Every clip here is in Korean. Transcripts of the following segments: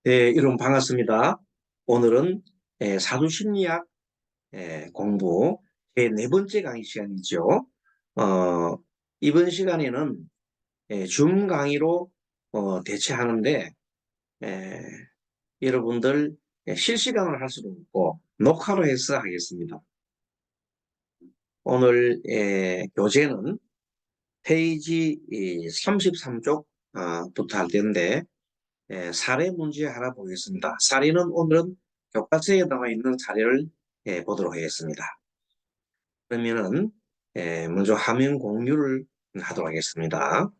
네, 여러분 반갑습니다. 오늘은 사주심리학 공부 네 번째 강의 시간이죠. 어, 이번 시간에는 줌 강의로 대체하는데 에, 여러분들 실시간으로 할 수도 있고 녹화로 해서 하겠습니다. 오늘 교재는 페이지 33쪽부터 할 텐데 사례 문제 하나 보겠습니다. 사례는 오늘은 교과서에 나와 있는 사례를 보도록 하겠습니다. 그러면은 먼저 화면 공유를 하도록 하겠습니다.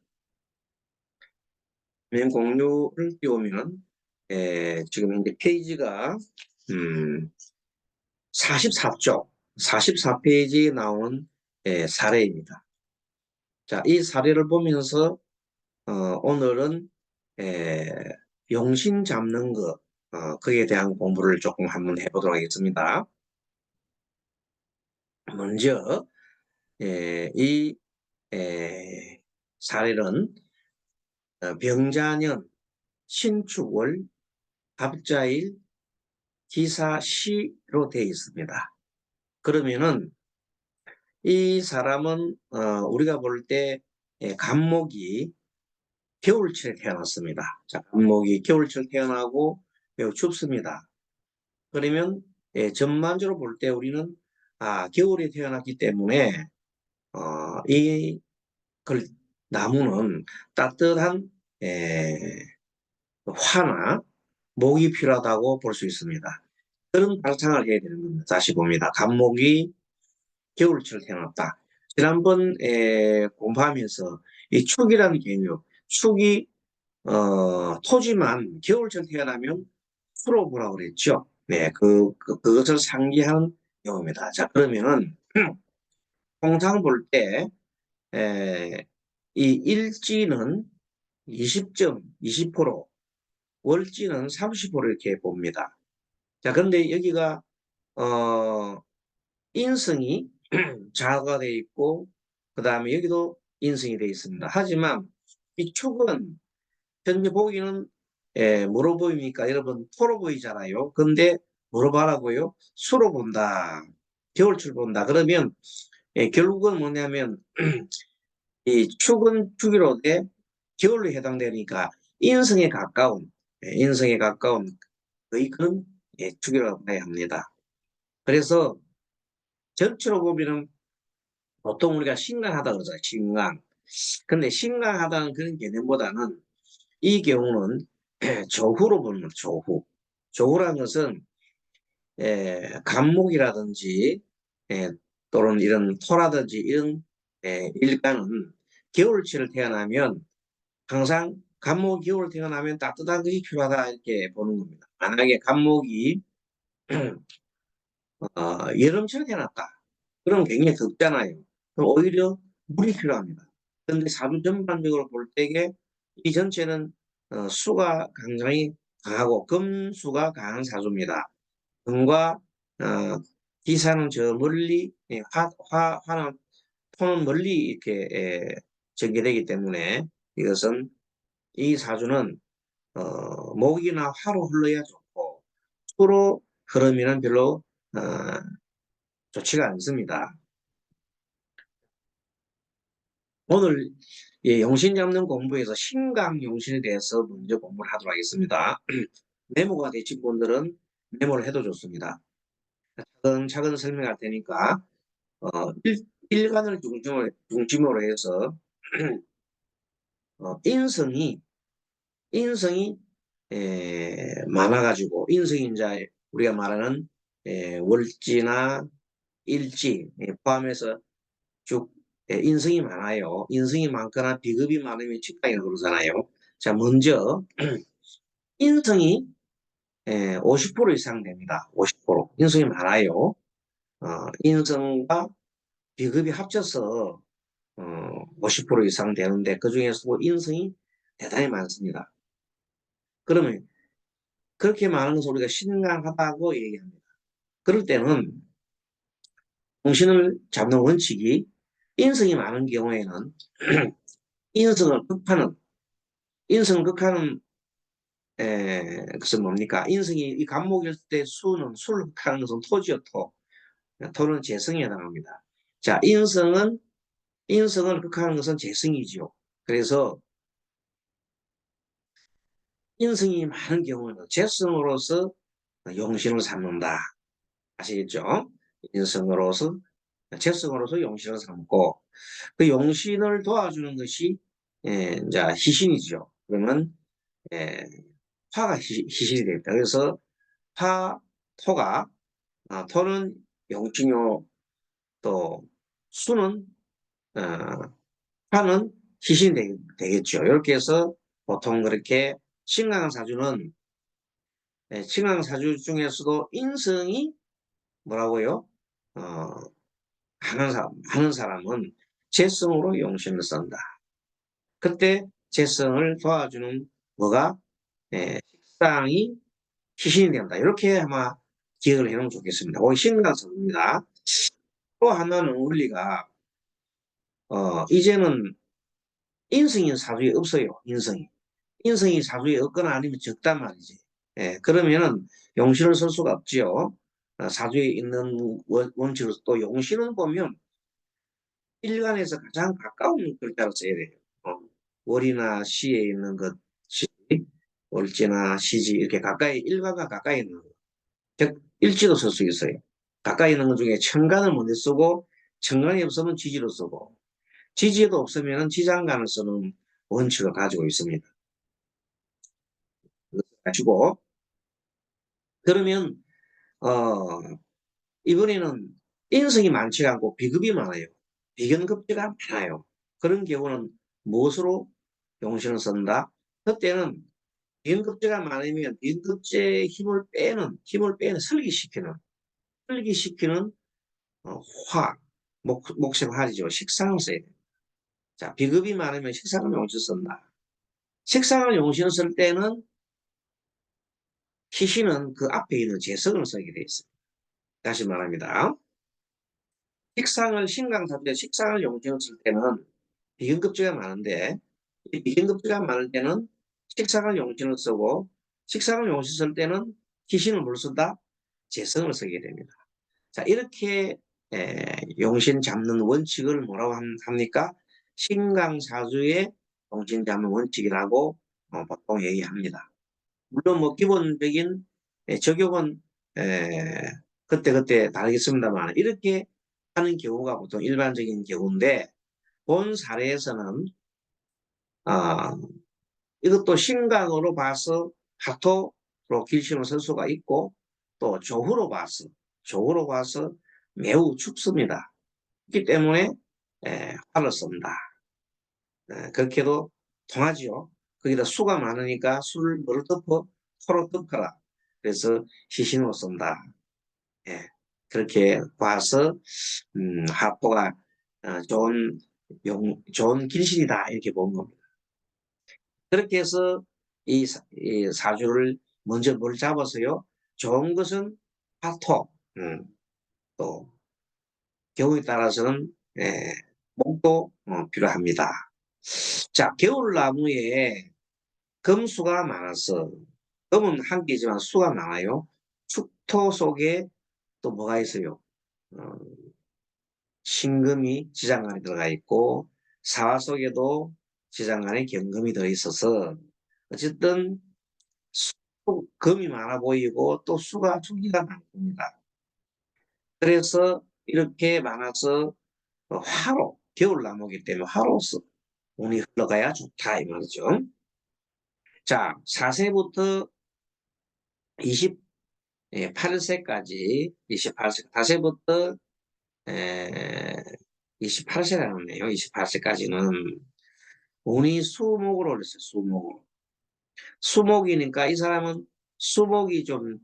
화면 공유를 띄우면은 지금 이제 페이지가 44쪽, 44페이지에 나오는 사례입니다. 자, 이 사례를 보면서 오늘은 에, 용신 잡는 것, 그에 대한 공부를 조금 한번 해보도록 하겠습니다. 먼저 이 사례는 병자년, 신축월, 갑자일, 기사시로 되어 있습니다. 그러면은 이 사람은 우리가 볼 때 간목이 겨울철에 태어났습니다. 자, 간목이 겨울철 태어나고 매우 춥습니다. 그러면 전반적으로 볼 때 우리는 겨울에 태어났기 때문에 이 나무는 따뜻한 화나 목이 필요하다고 볼 수 있습니다. 그런 발상을 해야 되는 겁니다. 다시 봅니다. 간목이 겨울철 태어났다. 지난번 공부하면서 이 축이라는 개념, 축이 토지만 겨울철 태어나면 수로 뭐라고 그랬죠? 네, 그것을 상기하는 경우입니다. 자, 그러면은 통상 볼 때, 이 일지는 20점, 20%, 월지는 30% 이렇게 봅니다. 자, 그런데 여기가, 인성이 자가 되어 있고, 그 다음에 여기도 인성이 되어 있습니다. 하지만 이 축은 현재 보기는 뭐로 보입니까? 여러분, 토로 보이잖아요. 근데 뭐로 봐라고요? 수로 본다. 겨울철 본다. 그러면 결국은 뭐냐면 이 축은 축이로 돼 겨울로 해당되니까 인성에 가까운 인성에 가까운 거의 그런 축이라고 봐야 합니다. 그래서 전체로 보면은 보통 우리가 신강하다 그러잖아요. 신강. 근데 신강하다는 그런 개념보다는 이 경우는 조후로 보는 거죠. 조후. 조후라는 것은 간목이라든지 또는 이런 토라든지 이런 일간은 겨울철을 태어나면 항상 간목이 겨울 태어나면 따뜻한 것이 필요하다 이렇게 보는 겁니다. 만약에 간목이 여름철에 태어났다. 그럼 굉장히 덥잖아요. 그럼 오히려 물이 필요합니다. 그런데 사주 전반적으로 볼 때에 이 전체는 수가 굉장히 강하고 금수가 강한 사주입니다. 금과 기사는 저 멀리 화는 토는 멀리 이렇게 전개되기 때문에 이것은 이 사주는 목이나 화로 흘러야 좋고 수로 흐르면 별로 어, 좋지가 않습니다. 오늘 용신 잡는 공부에서 신강 용신에 대해서 먼저 공부를 하도록 하겠습니다. 메모가 되신 분들은 메모를 해도 좋습니다. 차근차근 설명할 테니까 어, 일간을 중심으로 해서 인성이 많아가지고 인성이 이제 우리가 말하는 월지나 일지 포함해서 쭉 인성이 많아요. 인성이 많거나 비급이 많으면 직장이라고 그러잖아요. 자, 먼저 인성이 50% 이상 됩니다. 50%. 인성이 많아요. 인성과 비급이 합쳐서 50% 이상 되는데 그중에서도 인성이 대단히 많습니다. 그러면 그렇게 많은 것을 우리가 신강하다고 얘기합니다. 그럴 때는 정신을 잡는 원칙이 인성이 많은 경우에는 인성을 극하는 인성 극하는 그것은 뭡니까? 인성이 이 간목일 때 수는 수를 하는 것은 토지요, 토. 토는 재성에 해당합니다. 자, 인성을 극하는 것은 재성이지요. 그래서 인성이 많은 경우는 재성으로서 용신을 삼는다. 아시겠죠? 인성으로서, 재성으로서 용신을 삼고, 그 용신을 도와주는 것이, 이제 희신이죠. 그러면, 화가 희신이 됩니다. 그래서 화, 토가, 토는 용신요, 또 수는, 어, 화는 희신이 되겠죠. 이렇게 해서 보통 그렇게 신강사주는, 신강사주 중에서도 인성이 뭐라고요? 어, 하는 사람은 재성으로 용신을 쓴다. 그때 재성을 도와주는 뭐가 식상이 희신이 된다. 이렇게 아마 기억을 해놓으면 좋겠습니다. 오이 신강사입니다. 또 하나는 우리가 이제는 인성이 사주에 없어요. 인성이 사주에 없거나 아니면 적단 말이지. 그러면은 용신을 쓸 수가 없지요. 사주에 있는 원칙으로 또 용신을 보면 일간에서 가장 가까운 글자로 써야 돼요. 월이나 시에 있는 것이 월지나 시지 이렇게 가까이 일간과 가까이 있는 거. 즉 일지도 쓸 수 있어요. 가까이 있는 것 중에 천간을 먼저 쓰고 천간이 없으면 지지로 쓰고 지지도 없으면 지장간을 쓰는 원칙을 가지고 있습니다. 가지고 그러면 이번에는 인성이 많지가 않고 비급이 많아요. 비견급제가 많아요. 그런 경우는 무엇으로 용신을 쓴다? 그때는 비견급제가 많으면 비견급제의 힘을 빼는, 설기시키는 화, 목생 화지죠. 식상을 써야 돼요. 자, 비급이 많으면 식상을 용신 쓴다. 식상을 용신을 쓸 때는 희신은 그 앞에 있는 재성을 쓰게 돼 있어요. 다시 말합니다. 식상을 용신을 쓸 때는 비근급제가 많은데 이 비근급제가 많을 때는 식상을 용신을 쓰고 식상을 용신 쓸 때는 희신을 뭘 쓴다? 재성을 쓰게 됩니다. 자, 이렇게 용신 잡는 원칙을 뭐라고 합니까? 신강사주의 용신 잡는 원칙이라고 보통 얘기합니다. 물론 뭐 기본적인 적용은 그때그때 다르겠습니다만 이렇게 하는 경우가 보통 일반적인 경우인데 본 사례에서는 아, 이것도 신강으로 봐서 파토로 길신을 쓸 수가 있고 또 조후로 봐서 매우 춥습니다. 그렇기 때문에 화를 씁니다. 그렇게도 통하지요. 거기다 수가 많으니까 수를 뭐를 덮어? 토로 덮어라. 그래서 시신으로 쓴다. 예, 그렇게 봐서 하포가 좋은 길실이다 이렇게 본 겁니다. 그렇게 해서 이 사주를 먼저 뭘 잡아서요. 좋은 것은 하토, 또 경우에 따라서는 목도 필요합니다. 자, 겨울나무에 금수가 많아서 금은 한 개지만 수가 많아요. 축토 속에 또 뭐가 있어요? 어, 신금이 지장간에 들어가 있고 사화 속에도 지장간에 경금이 들어있어서 어쨌든 금이 많아 보이고 또 수가 충기가 많습니다. 그래서 이렇게 많아서 겨울나무이기 때문에 화로서 운이 흘러가야 좋다 이 말이죠. 자, 4세부터 28세까지 28세 4세부터 28세가 나오네요. 28세까지는 운이 수목으로 올렸어요. 수목으로. 수목이니까 이 사람은 수목이 좀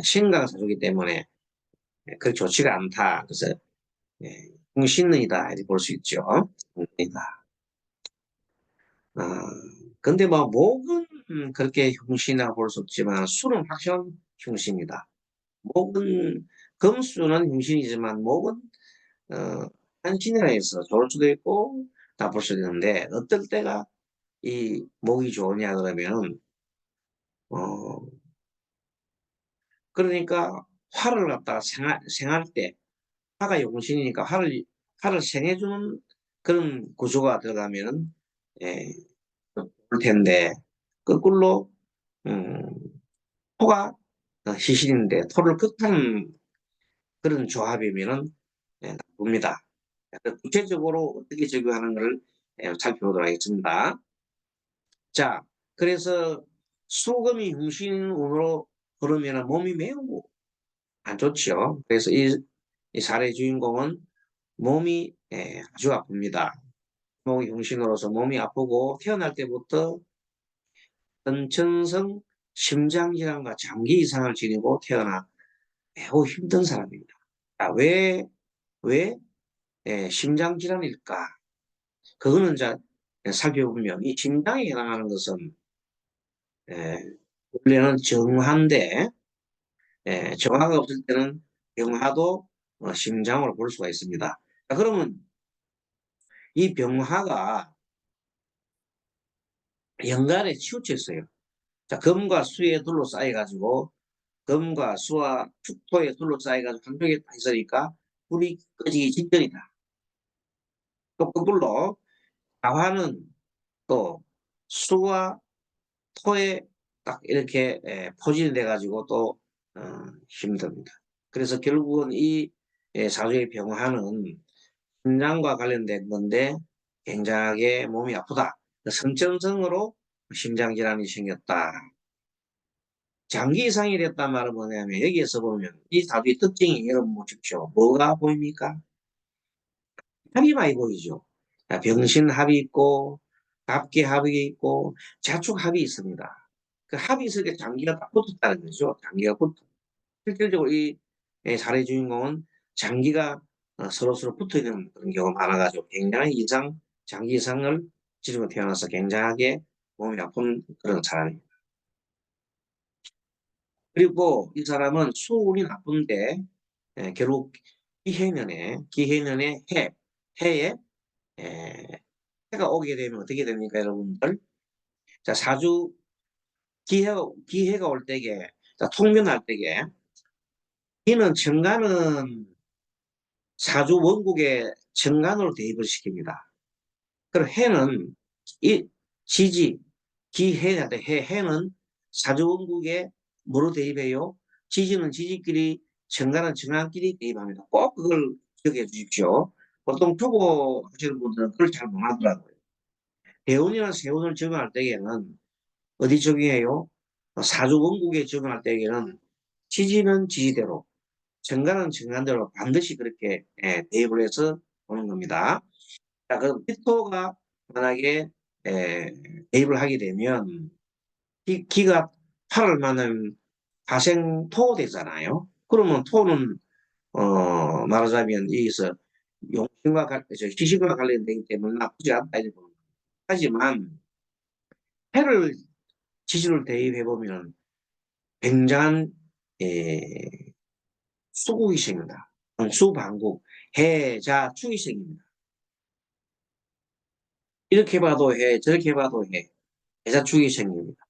신강사주기 때문에 그렇게 좋지가 않다. 그래서 흥신이다 이렇게 볼 수 있죠. 흥신이다. 근데 뭐 목은 그렇게 흉신이라고 볼 수 없지만 수는 확실한 흉신이다. 목은 금수는 흉신이지만 목은 한신이라 해서 좋을 수도 있고 나쁠 수도 있는데 어떨 때가 이 목이 좋으냐 그러면 그러니까 화를 갖다가 생할 때, 화가 용신이니까 화를 생해주는 그런 구조가 들어가면, 예, 볼 텐데, 거꾸로, 음, 토가 시신인데, 토를 극한 그런 조합이면은, 나쁩니다. 구체적으로 어떻게 적용하는 걸 살펴보도록 하겠습니다. 자, 그래서 수금이 흉신운으로 흐르면 몸이 매우 안 좋죠. 그래서 이 사례 주인공은 몸이 아주 아픕니다. 목이 흉신으로서 몸이 아프고 태어날 때부터 선천성 심장질환과 장기 이상을 지니고 태어나 매우 힘든 사람입니다. 아, 왜 심장질환일까? 그거는 이제 살펴보면 이 심장에 해당하는 것은 에, 원래는 정화인데 정화가 없을 때는 병화도 심장으로 볼 수가 있습니다. 자, 그러면 이 병화가 연간에 치우쳐 있어요. 자, 금과 수에 둘러싸여가지고 금과 수와 축토에 둘러싸여가지고 한쪽에 딱 있으니까 불이 꺼지기 직전이다. 또 거꾸로 자화는 또 수와 토에 딱 이렇게 포진이 돼가지고 또 어, 힘듭니다. 그래서 결국은 이 사주의 병화는 심장과 관련된 건데 굉장하게 몸이 아프다. 선천성으로 심장질환이 생겼다. 장기 이상이 됐단 말은 뭐냐면 여기에서 보면 이 사주의 특징이 여러분 보십시오. 뭐가 보입니까? 합이 많이 보이죠. 병신합이 있고 갑기합이 있고 자축합이 있습니다. 그 합이 있을 때 장기가 딱 붙었다는 거죠. 장기가 붙어. 실질적으로 이 사례 주인공은 장기가 서로 붙어 있는 그런 경우가 많아가지고 굉장히 장기 이상을 지르고 태어나서 굉장하게 몸이 아픈 그런 사람입니다. 그리고 이 사람은 수운이 나쁜데 결국 기해년에 해에 에, 해가 오게 되면 어떻게 됩니까, 여러분들? 자, 기해가 올 때게, 자, 통변할 때게, 기는 정간은 사주 원국의 정간으로 대입을 시킵니다. 그럼 해는 이 지지, 기해한테 해는 사주 원국에 뭐로 대입해요? 지지는 지지끼리, 정간은 정간끼리 대입합니다. 꼭 그걸 기억해 주십시오. 보통 초보 하시는 분들은 그걸 잘 못하더라고요. 대운이나 세운을 적용할 때에는 어디 적용해요? 사주 원국에 적용할 때에는 지지는 지지대로, 정간은 정간대로 반드시 그렇게 대입을 해서 보는 겁니다. 자, 그럼 피토가 만약에 대입을 하게 되면 기가 8을 만나면 화생토 되잖아요. 그러면 토는 말하자면 여기서 시신과 관련되기 때문에 나쁘지 않다 이렇게 보는 거예요. 하지만 해를 지지를 대입해 보면 굉장한 수국이 생깁니다. 수반국, 해자 축이 생깁니다. 이렇게 봐도 해, 저렇게 봐도 해, 해자 축이 생깁니다.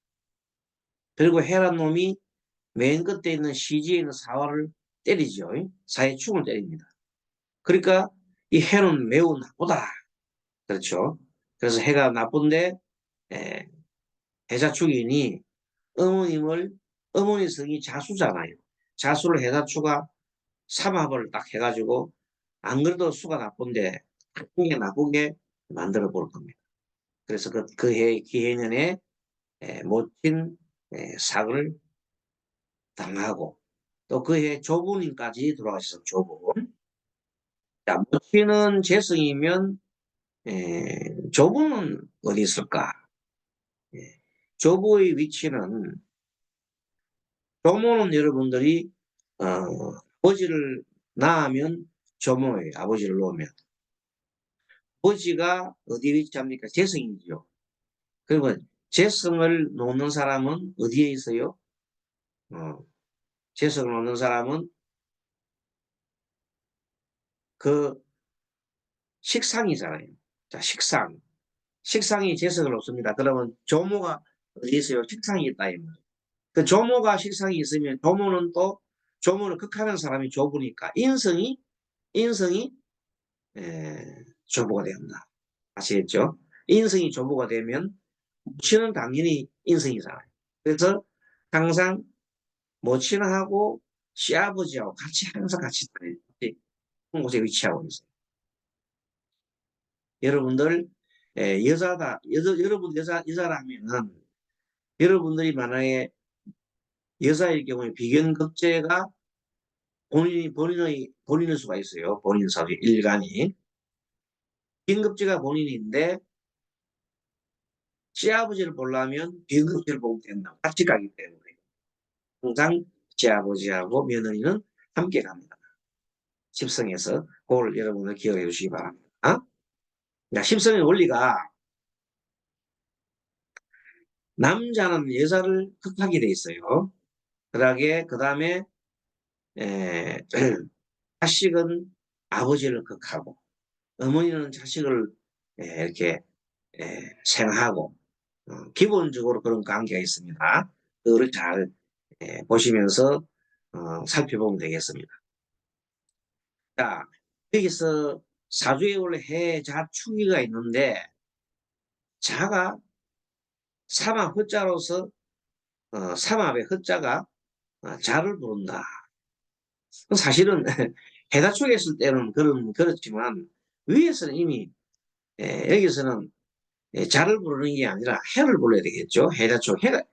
그리고 해란 놈이 맨 끝에 있는 시지에 있는 사화를 때리죠. 사의 축을 때립니다. 그러니까 이 해는 매우 나쁘다. 그렇죠. 그래서 해가 나쁜데 에, 해자축이니 어머님을 어머니 성이 자수잖아요. 자수를 해자축가 삼합을 딱 해가지고 안 그래도 수가 나쁜데 나쁘게 나쁘게 만들어 볼 겁니다. 그래서 그 기해년에 못진 사고를 당하고 또 그해 조부님까지 돌아가셔서 조부. 자, 못진은 재성이면 조부는 어디 있을까? 예, 조부의 위치는 조모는 여러분들이 아버지를 낳으면 조모예요. 아버지를 놓으면. 아버지가 어디 위치합니까? 재성이죠. 그러면 재성을 놓는 사람은 어디에 있어요? 어, 재성을 놓는 사람은 그 식상이잖아요. 자, 식상. 식상이 재성을 놓습니다. 그러면 조모가 어디에 있어요? 식상이 있다. 그 조모가 식상이 있으면 조모를 극하는 사람이 조부니까 인성이 조부가 됩니다. 아시겠죠? 인성이 조부가 되면 모친은 당연히 인성이잖아요. 그래서 항상 모친하고 시아버지하고 항상 같이 다녀요. 한 곳에 위치하고 있어요. 여러분들 여러분 여자라면은 여러분들이 만약에 여자일 경우에 비견급제가 본인일 수가 있어요. 본인 사주 일간이 비견급제가 본인인데 시아버지를 보려면 비견급제를 보면 된다. 같이 가기 때문에 항상 시아버지하고 며느리는 함께 갑니다. 십성에서 그걸 여러분들 기억해 주시기 바랍니다. 십성의 원리가 남자는 여자를 극하게 돼 있어요. 그 다음에 자식은 아버지를 극하고 어머니는 자식을 이렇게 생하고 기본적으로 그런 관계가 있습니다. 그거를 잘 보시면서 살펴보면 되겠습니다. 자, 여기서 사주에 원래 해, 자, 축이가 있는데 자가 삼합 허자로서 삼합의 허자가 자를 부른다. 사실은 해다 축에 있을 때는 그렇지만 위에서는 이미 여기서는 자를 부르는 게 아니라 해를 불러야 되겠죠. 해자 쪽 해를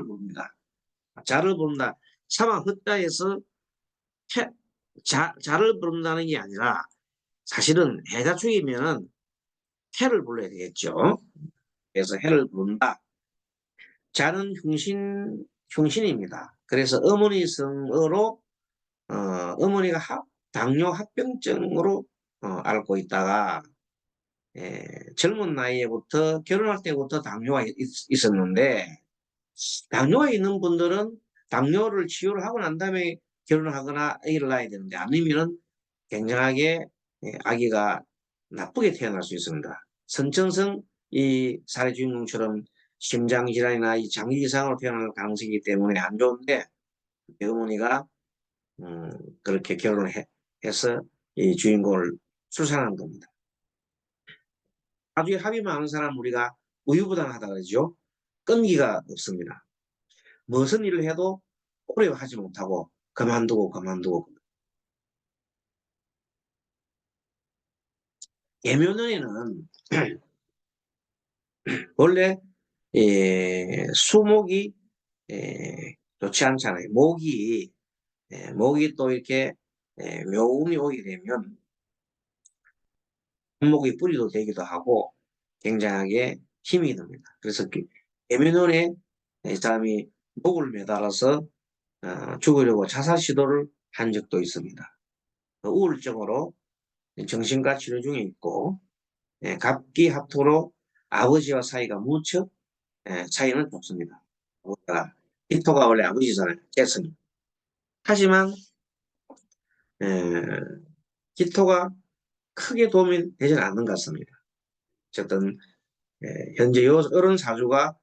부릅니다. 자를 부른다. 삼합 허자에서 자를 부른다는 게 아니라 사실은 해자 축이면은 해를 불러야 되겠죠. 그래서 해를 부른다. 자는 흉신입니다. 그래서 어머니 성으로 어머니가 당뇨 합병증으로 앓고 있다가 젊은 나이에부터 결혼할 때부터 당뇨가 있었는데 당뇨가 있는 분들은 당뇨를 치유를 하고 난 다음에 결혼을 하거나 아기를 낳아야 되는데 아니면은 굉장하게 아기가 나쁘게 태어날 수 있습니다. 선천성 이 사례 주인공처럼 심장질환이나 이 장기 이상으로 태어날 가능성이기 때문에 안 좋은데 어머니가 그렇게 결혼을 해서 이 주인공을 출산한 겁니다. 나중에 합의 많은 사람 우리가 우유부단하다 그러죠. 끈기가 없습니다. 무슨 일을 해도 오래 하지 못하고 그만두고 예묘년에는 원래 수목이 좋지 않잖아요. 목이 또 이렇게 묘운이 오게 되면 목이 뿌리도 되기도 하고 굉장하게 힘이 듭니다. 그래서 예민원에 사람이 목을 매달아서 죽으려고 자살 시도를 한 적도 있습니다. 우울증으로 정신과 치료 중에 있고 갑기합토로 아버지와 사이가 무척 사이는 좋습니다. 히토가 원래 아버지잖아요. 재성이. 하지만 히토가 크게 도움이 되지는 않는 것 같습니다. 어쨌든 현재 이런 사주가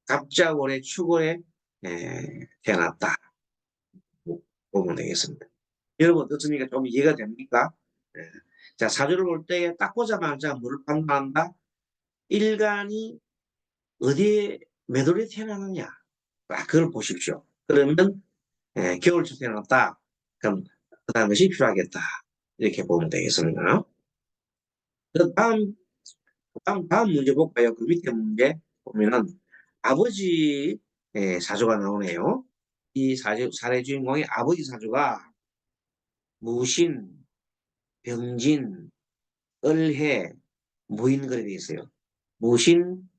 갑자월의 축월에 태어났다 보면 되겠습니다. 여러분 어떻습니까? 좀 이해가 됩니까? 예. 자, 사주를 볼 때 딱 보자마자 뭐를 판단한다? 일간이 어디에 몇 월에 태어나느냐? 그걸 보십시오. 그러면 겨울쯤 태어났다. 그럼 그 다음 것이 필요하겠다. 이렇게 보면 되겠습니다. 그 다음 문제 볼까요? 그 밑에 문제 보면은 아버지 사주가 나오네요. 이 사례 주인공의 아버지 사주가 무신, 병진, 을해, 무인거래 되어 있어요. 무신,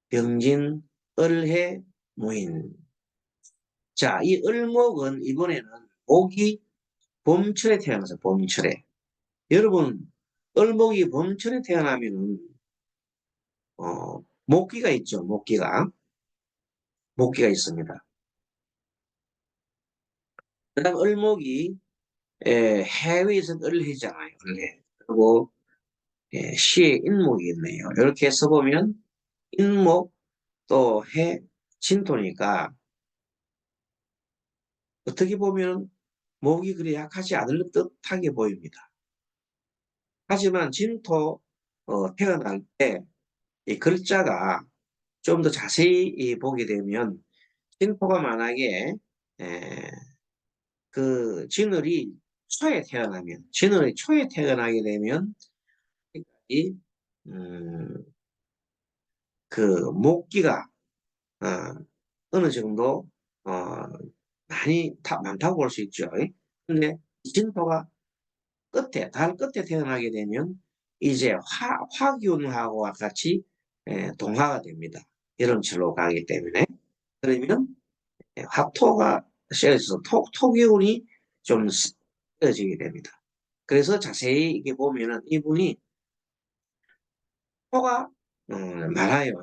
병진, 을해, 무인. 자, 이 을목은 이번에는 목이 봄철에 태어나서 봄철에. 여러분, 을목이 봄철에 태어나면은 목기가 있죠. 목기가 있습니다. 그다음 을목이 해외에서 을해잖아요. 을해. 그리고 시에 인목이 있네요. 이렇게 써보면 인목 또 해 진토니까 어떻게 보면 목이 그리 약하지 않을 듯하게 보입니다. 하지만 진토 태어날 때 이 글자가 좀 더 자세히 보게 되면 진토가 만약에 에, 그 진월이 초에 태어나게 되면 이 음, 그 목기가 어, 어느 정도 많다고 볼 수 있죠. 근데 진토가 달 끝에 태어나게 되면 이제 화기운하고 같이 동화가 됩니다. 여름철로 가기 때문에. 그러면 화토가 씌어져서 토기운이 좀 쓰여지게 됩니다. 그래서 자세히 이게 보면은 이분이 토가 많아요.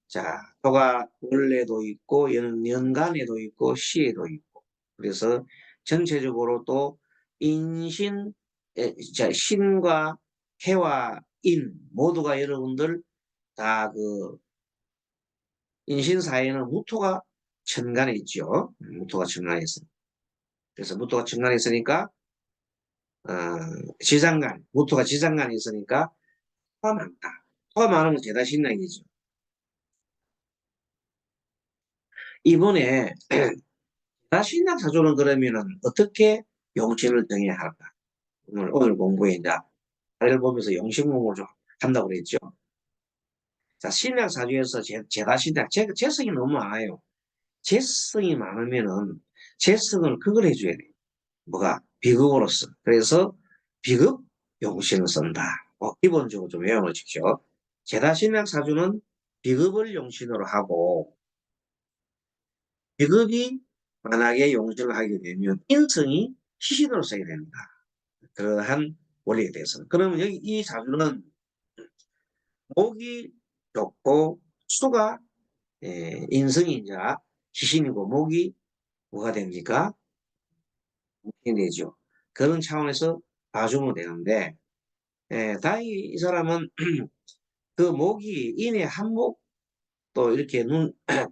자, 토가 월에도 있고 연간에도 있고 시에도 있고. 그래서 전체적으로 또 인신, 신과 해와 인 모두가 여러분들 다 그 인신사에는 무토가 천간에 있죠. 무토가 천간에 있습니다. 그래서 무토가 천간에 있으니까 무토가 지장간에 있으니까 토가 많다. 토가 많으면 죄다 신랑이죠. 이번에 죄다 신랑 사주는 그러면은 어떻게 용신을 정해야 할까? 오늘 공부에 이제 달을 보면서 용신 공부를 좀 한다고 그랬죠. 자, 신약 사주에서 제다 신약, 재성이 너무 많아요. 재성이 많으면은 재성을 그걸 해줘야 돼요. 뭐가? 비급으로서. 그래서 비급 용신을 쓴다. 기본적으로 좀 외워놓으십시오. 제다 신약 사주는 비급을 용신으로 하고 비급이 만약에 용신을 하게 되면 인성이 시신으로 써야 됩니다. 그러한 원리에 대해서는. 그러면 여기 이 사주는 목이 좋고 수가 인성이 이제 시신이고 목이 뭐가 됩니까? 목이 되죠. 그런 차원에서 봐주면 되는데 다행히 이 사람은 그 목이 인의 한목도 이렇게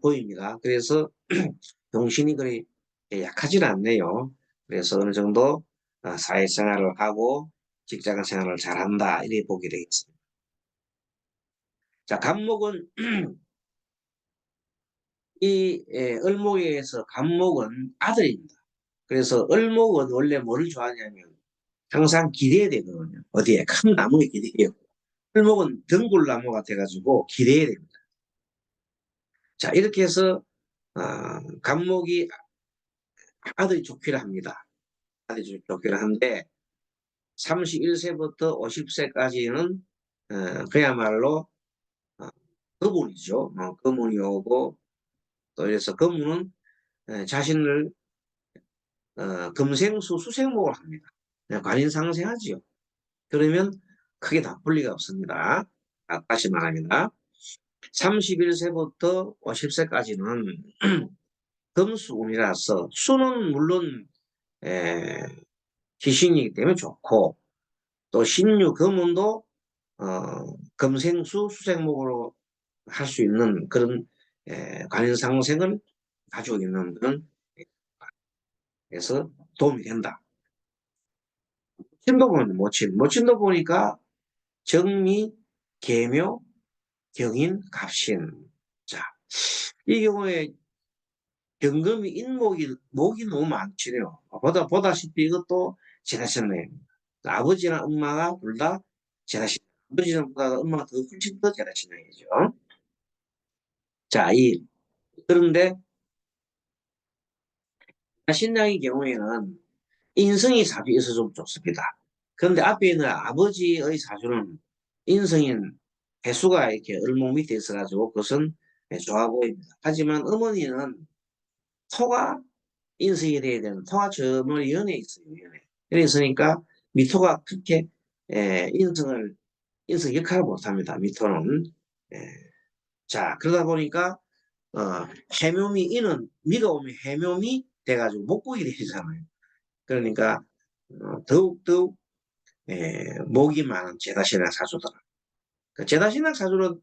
보입니다. 그래서 정신이 그리 약하지는 않네요. 그래서 어느 정도 사회생활을 하고 직장 생활을 잘한다 이렇게 보게 되겠습니다. 자, 간목은 이 을목에서 간목은 아들입니다. 그래서 을목은 원래 뭐를 좋아하냐면 항상 기대야 되거든요. 어디에 큰 나무에 기대요. 을목은 덩굴나무 같아가지고 기대야 됩니다. 자, 이렇게 해서 간목이 아들이 좋기를 합니다. 아들이 좋기를 하는데 31세부터 50세까지는 그야말로 어, 거문이죠. 거문이 오고 또 이래서 거문은 자신을 금생수 수생목을 합니다. 관인상생하지요. 그러면 크게 나쁠 리가 없습니다. 다시 말합니다. 31세부터 50세까지는 금수운이라서 수는 물론 에, 귀신이기 때문에 좋고 또 신유 금운도 금생수 수생목으로 할 수 있는 그런 관인상생을 가지고 있는 그런 그래서 도움이 된다. 신도 보면 모친도 보니까 정미, 계묘, 경인, 갑신. 자, 이 경우에 경금이 목이 너무 많지요. 보다시피 이것도 제다신네. 아버지나 엄마가 둘 다 제다신. 아버지보다 엄마가 더 훨씬 더 제다신네이죠. 자, 그런데 신랑의 경우에는 인성이 사주에서 좀 좋습니다. 그런데 앞에 있는 아버지의 사주는 인성인 배수가 이렇게 을목 밑에 있어가지고 그것은 좋아 보입니다. 하지만 어머니는 토가 인성이 돼야 되는 토가 저 멀리 연에 있어요. 연에. 연에 있으니까 미토가 그렇게 인성 역할을 못합니다. 미토는. 예. 자, 그러다 보니까 어, 해묘미 이는 미가 오면 해묘미 돼가지고 목국이 되잖아요. 그러니까 더욱더욱 목이 많은 제다신앙 사주더라. 그 제다신앙 사주는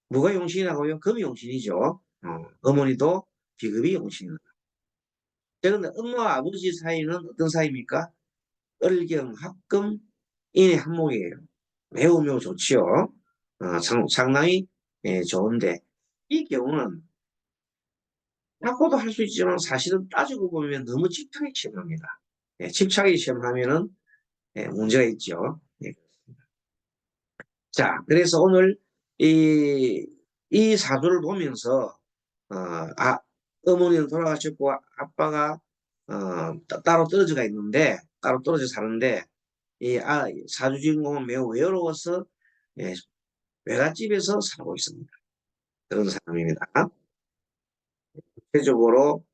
뭐가 용신이라고요? 금이 용신이죠. 어머니도 비급이 용신입니다. 그런데 엄마와 아버지 사이는 어떤 사이입니까? 을경, 합금, 인의 한목이에요. 매우 좋지요. 상당히 좋은데 이 경우는 바꿔도 할 수 있지만 사실은 따지고 보면 너무 집착이 심합니다. 집착이 심하면은 문제가 있죠. 자, 그래서 오늘 이 사주를 보면서 어, 어머니는 돌아가셨고 아빠가 따로 떨어져 있는데 따로 떨어져 사는데 사주 주인공은 매우 외로워서 예, 외갓집에서 살고 있습니다. 그런 사람입니다. 구체적으로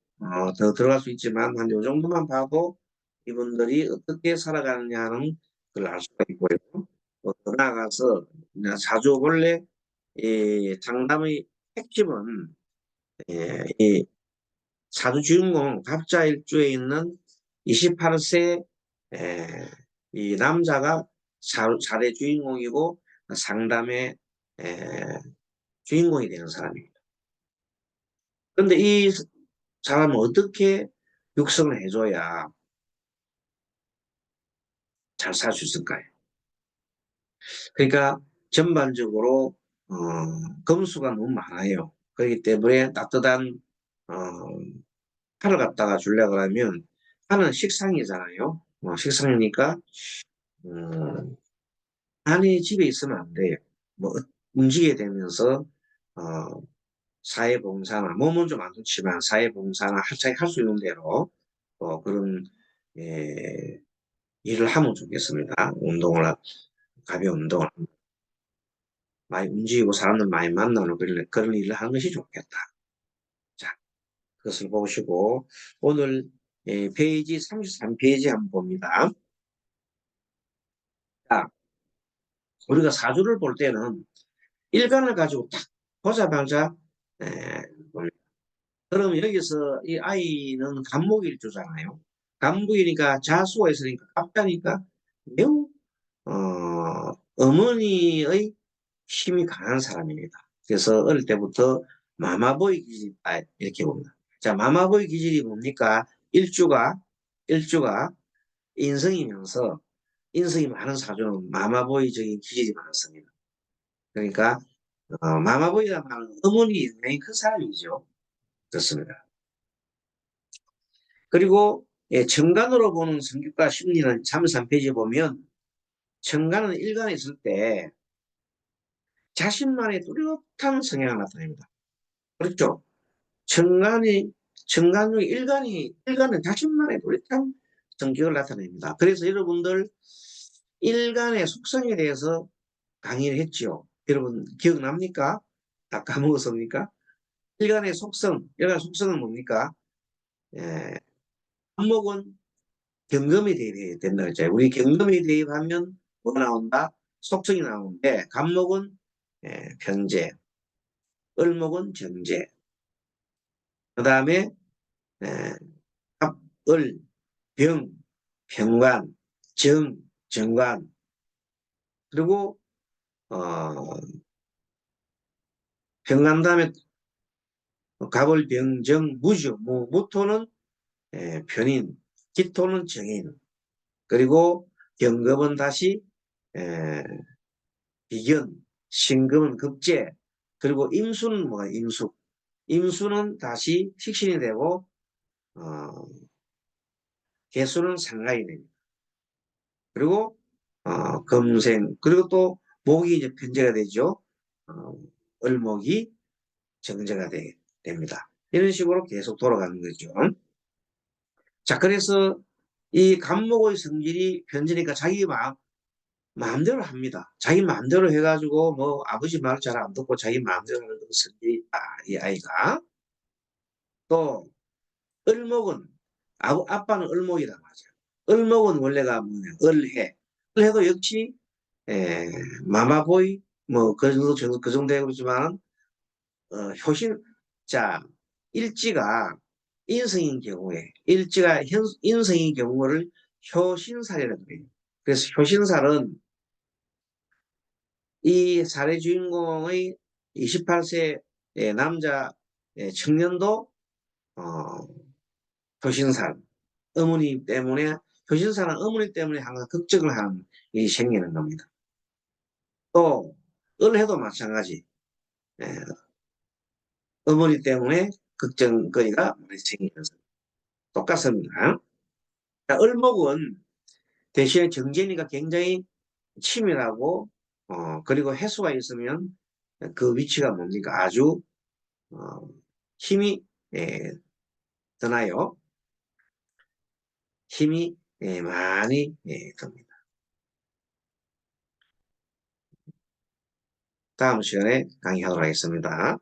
더 들어갈 수 있지만 한 요 정도만 봐도 이분들이 어떻게 살아가느냐는 걸 알 수가 있고요. 더 나아가서 사주 본래 이 장담의 핵심은 이 사주 주인공 갑자일주에 있는 28세 이 남자가 사례 주인공이고 상담의 에, 주인공이 되는 사람입니다. 그런데 이 사람은 어떻게 육성을 해줘야 잘 살 수 있을까요? 그러니까 전반적으로 금수가 너무 많아요. 그렇기 때문에 따뜻한 어, 파를 갖다가 주려고 하면 파는 식상이잖아요. 식상이니까 음, 안에 집에 있으면 안 돼요. 뭐 움직이게 되면서 어, 사회봉사나 몸은 좀 안 좋지만 사회봉사나 자기 할 수 있는 대로 그런 예, 일을 하면 좋겠습니다. 가벼운 운동을 많이 움직이고 사람들 많이 만나는 그런 일을 하는 것이 좋겠다. 자, 그것을 보시고 오늘 페이지 33페이지 한번 봅니다. 자, 우리가 사주를 볼 때는 일간을 가지고 딱 보자마자 에, 봅니다. 그럼 여기서 이 아이는 간목일주잖아요. 간목이니까 자수가 있으니까 갑자니까 매우 어머니의 힘이 강한 사람입니다. 그래서 어릴 때부터 마마보이 기질이 있다 이렇게 봅니다. 자, 마마보이 기질이 뭡니까? 일주가 인성이면서 인성이 많은 사주는 마마보이적인 기질이 많습니다. 그러니까 마마보이가 말하는 어머니 영향이 큰 사람이죠. 그렇습니다. 그리고 천간으로 보는 성격과 심리는 33페이지 보면 천간은 일간에 있을 때 자신만의 뚜렷한 성향을 나타냅니다. 그렇죠? 천간 중에 일간은 자신만의 뚜렷한 성격을 나타냅니다. 그래서 여러분들 일간의 속성에 대해서 강의를 했죠. 여러분 기억납니까? 다 까먹었습니까? 일간의 속성은 뭡니까? 예, 한목은 경금이 대입해야 된다 그랬잖아요. 우리 경금이 대입하면 뭐 나온다? 속성이 나오는데 간목은 편재, 을목은 정재, 그 다음에 합, 을, 병, 병관, 정관, 그리고 어, 병관 다음에 갑을, 병, 정, 무죠. 무토는 편인, 기토는 정인, 그리고 경금은 다시 에, 비견, 신금은 급제, 그리고 임수는 뭐가 임수. 임수는 다시 식신이 되고 어, 개수는 상간이 됩니다. 그리고 금생 그리고 또 목이 이제 편제가 되죠. 어, 을목이 정제가 됩니다. 이런 식으로 계속 돌아가는 거죠. 자, 그래서 이 간목의 성질이 편제니까 자기 마음대로 합니다. 자기 마음대로 해가지고 뭐 아버지 말 잘 안 듣고 자기 마음대로 하는 성질이 있다. 이 아이가. 또 을목은 아빠는 을목이란 말이죠. 을목은 원래가 뭐냐 을해. 을해도 역시 에, 마마보이 그 정도 되지만 효신 자 일지가 인성인 경우에 인성인 경우를 효신살이라고 해요. 그래서 효신살은 이 사례 주인공의 28세 남자 청년도 어, 효신살, 어머니 때문에, 효신살은 어머니 때문에 항상 걱정을 하는 일이 생기는 겁니다. 또 을해도 마찬가지. 예, 어머니 때문에 걱정거리가 많이 생기면서 똑같습니다. 자, 을목은 대신에 정제니까 굉장히 치밀하고 그리고 해수가 있으면 그 위치가 뭡니까? 아주 어, 힘이 드나요? 힘이 많이 듭니다. 다음 시간에 강의하도록 하겠습니다.